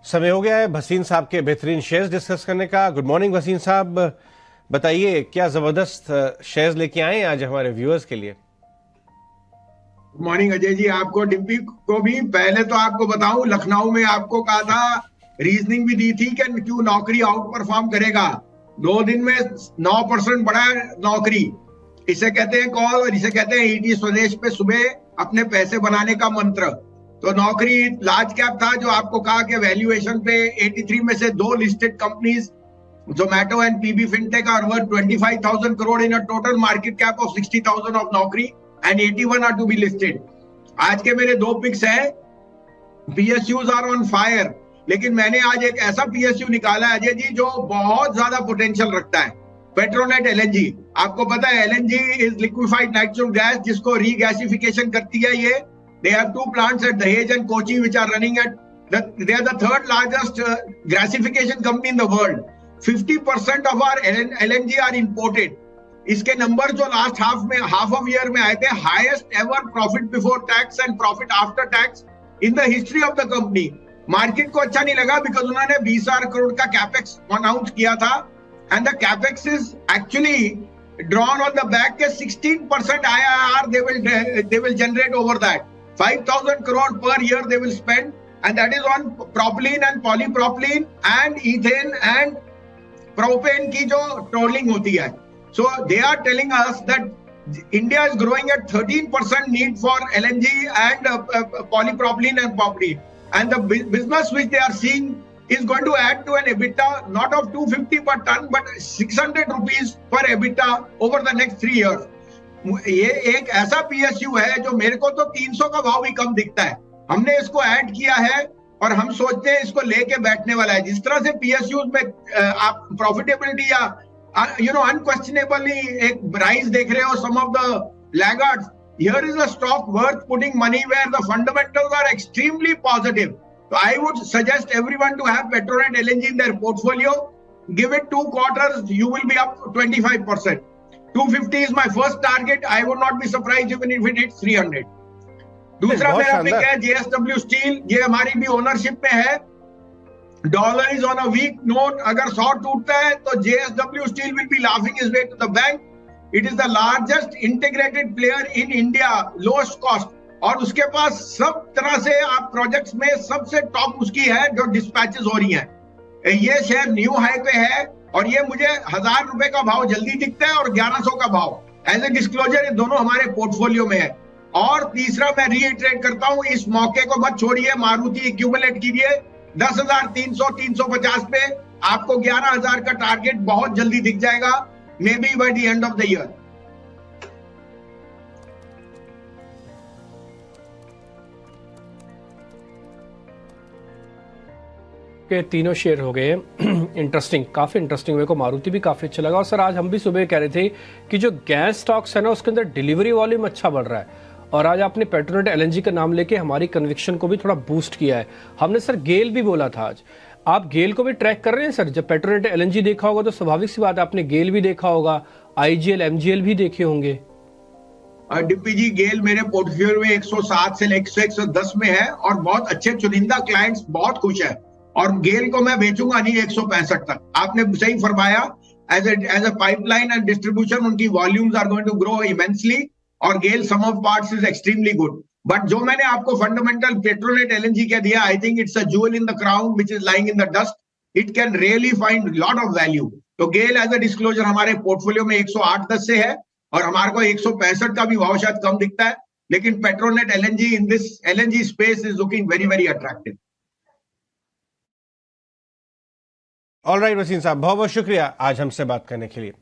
समय हो गया है भसीन साहब के बेहतरीन शेयर्स डिस्कस करने का। गुड मॉर्निंग भसीन साहब, बताइए क्या जबरदस्त शेयर्स लेके आए हैं आज हमारे व्यूअर्स के लिए। गुड मॉर्निंग अजय जी, आपको डिम्पी को भी। पहले तो आपको बताऊं, लखनऊ में आपको कहा था, रीजनिंग भी दी थी कि क्यों नौकरी आउट परफॉर्म करेगा। 2 दिन में 9% बढ़ा नौकरी। इसे कहते हैं कॉल, और इसे कहते हैं ईटी स्वदेश पे सुबह अपने पैसे बनाने का मंत्र। तो नौकरी लार्ज कैप था, जो आपको कहा कि वैल्यूएशन पे 83 में से 2 listed companies Zomato and PB Fintech are worth 25,000 crore in a total market cap of 60,000 of Naukri and 81 are to be listed. आज के मेरे 2 पिक्स हैं। पीएसयूज आर ऑन फायर, लेकिन मैंने आज एक ऐसा पीएसयू निकाला है अजय जी जो बहुत ज्यादा पोटेंशियल रखता है। Petronet LNG. आपको पता है LNG is liquefied natural gas, जिसको रीगैसिफिकेशन करती है ये। They have 2 plants at Dahej and Kochi which are running at they are the 3rd largest gasification company in the world. 50% of our LNG are imported. इसके number जो last half of year में आए थे, highest ever profit before tax and profit after tax in the history of the company. Market को अच्छा नहीं लगा because उन्होंने 20,000 करोड़ का कैपेक्स अनाउंस किया था, and the capex is actually drawn on the back के 16% IRR they will generate over that. 5,000 crore per year they will spend, and that is on propylene and polypropylene and ethane and propane की जो tolling होती है। So they are telling us that India is growing at 13% need for LNG and polypropylene and propylene, and the business which they are seeing is going to add to an EBITDA not of 250 per ton but 600 rupees per EBITDA over the next 3 years. ये एक ऐसा PSU है जो मेरे को तो 300 का भाव भी कम दिखता है। हमने इसको ऐड किया है और हम सोचते हैं इसको लेके बैठने वाला है। जिस तरह से पीएसयू में आप प्रॉफिटेबिलिटी या अनक्वेश्चनेबली एक राइज देख रहे हो, some of the laggards, here is a stock worth putting money where the fundamentals are extremely positive. So I would suggest everyone to have Petronet LNG in their portfolio. Give it 2 quarters, you will be up 25%. 250 is my first target. I would not be surprised even if it hits 300. दूसरा मेरा pick है JSW Steel। ये हमारी भी ownership में है। Dollar is on a weak note. अगर 100 टूटता है तो JSW Steel will be laughing his way to the bank. It is the largest integrated player in India, lowest cost, और उसके पास सब तरह से आप प्रोजेक्ट्स में सबसे टॉप उसकी है जो डिस्पैचेस हो रही हैं। ये शेयर न्यू हाई पे है और ये मुझे 1,000 रुपए का भाव जल्दी दिखता है और 1100 का भाव। एज ए डिस्क्लोजर ये दोनों हमारे पोर्टफोलियो में है। और तीसरा मैं रीइटरेट करता हूं, इस मौके को मत छोड़िए, मारुति एक्यूमुलेट कीजिए 10,300 350 पे। आपको 11,000 का टारगेट बहुत जल्दी दिख जाएगा, may be by the end of the year. के तीनों शेयर हो गए इंटरेस्टिंग, काफ़ी इंटरेस्टिंग। मेरे को मारुति भी काफ़ी अच्छा लगा। और सर आज हम भी सुबह कह रहे थे कि जो गैस स्टॉक्स है ना उसके अंदर डिलीवरी वॉल्यूम अच्छा बढ़ रहा है, और आज आपने पेट्रोनेट एलएनजी का नाम लेके हमारी कन्विक्शन को भी थोड़ा बूस्ट किया है। हमने सर गेल भी बोला था आज, आप गेल को भी ट्रैक कर रहे हैं सर? जब पेट्रोनेट एलएनजी देखा होगा तो स्वाभाविक सी बात है आपने गेल भी देखा होगा, आईजीएल एमजीएल भी देखे होंगे। डिप्पी जी, गेल मेरे पोर्टफोलियो में 107 से 110 में है और बहुत अच्छे चुनिंदा क्लाइंट्स बहुत खुश है, और गेल को मैं बेचूंगा नहीं 165 तक। आपने सही फरमाया, as a pipeline and distribution उनकी volumes are going to grow immensely, और GAIL sum of parts is extremely good. But जो मैंने आपको फंडामेंटल पेट्रोनेट एलएनजी का दिया, I think it's a jewel in the crown which is lying in the dust. It can really find lot of value. तो GAIL as a disclosure हमारे portfolio में 108-10 से है, और हमारे को 165 का भी भाव शायद कम दिखता है, लेकिन Petronet LNG in this LNG space is looking very very attractive. All right Wasim sahab, बहुत बहुत शुक्रिया आज हमसे बात करने के लिए।